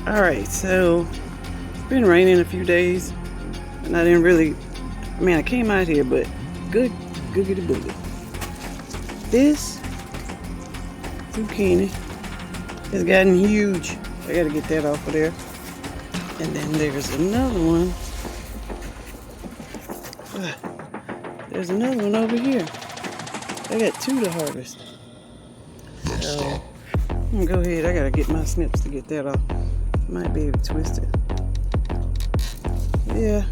Alright, so it's been raining a few days, and I didn't really, I came out here, but googity boogie. This zucchini has gotten huge. I gotta get that off of there. And then there's another one. There's another one over here. I got two to harvest. So I'm gonna go ahead. I gotta get my snips to get that off. Might be able to twist it. Yeah,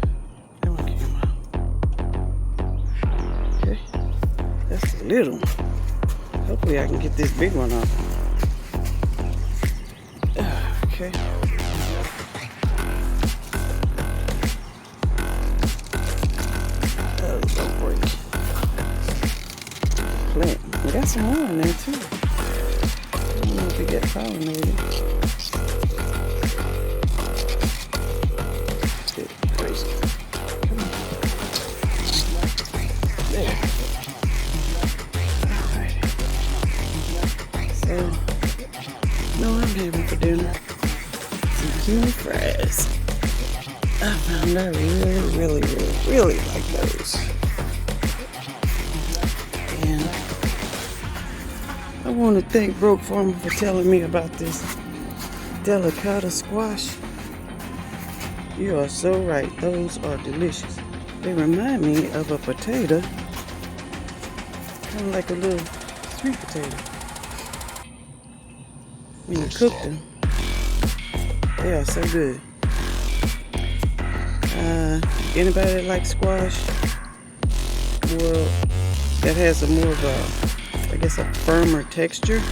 that one came out. Okay, that's the little one. Hopefully I can get this big one off. Okay. Oh, don't break. Plant. We got some more in there too. I don't know if we get pollinated. So, no, I'm having for dinner zucchini fries. I found I really like those. And I want to thank Broke Farmer for telling me about this delicata squash. You are so right. Those are delicious. They remind me of a potato, kind of like a little sweet potato. When you cook them, they are so good. Anybody that likes squash, well, that has a more of a, I guess, a firmer texture.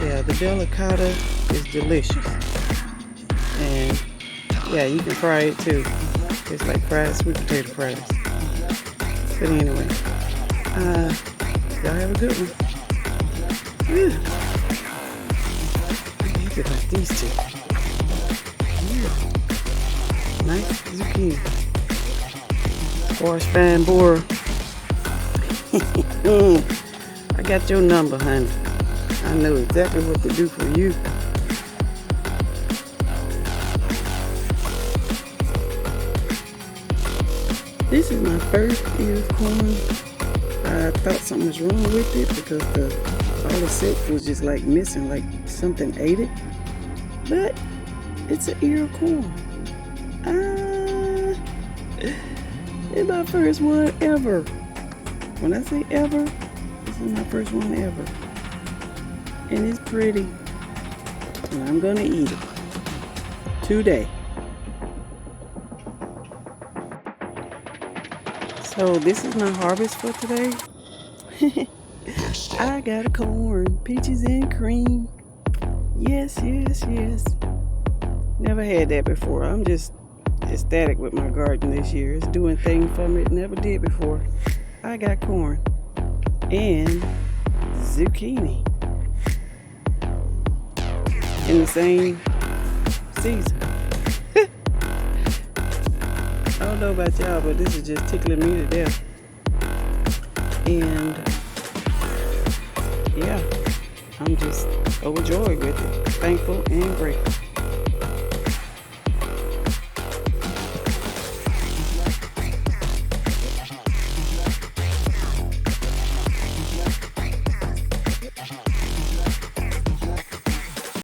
Yeah, the delicata is delicious. And yeah, you can fry it too. It's like fried sweet potato fries. But anyway, y'all have a good one. Yeah. Look at these two. Yeah. Nice zucchini. Squash fine boar. I got your number, honey. I know exactly what to do for you. This is my first ear of corn. I thought something was wrong with it because all the silk was just like missing, like something ate it. But it's an ear of corn. It's my first one ever. When I say ever, this is my first one ever. And it's pretty. And I'm gonna eat it today. So this is my harvest for today. I got a corn, peaches and cream. Yes. Never had that before. I'm just ecstatic with my garden this year. It's doing things for me it never did before. I got corn and zucchini in the same season. I don't know about y'all, but this is just tickling me to death. And yeah, I'm just overjoyed with it, thankful and grateful.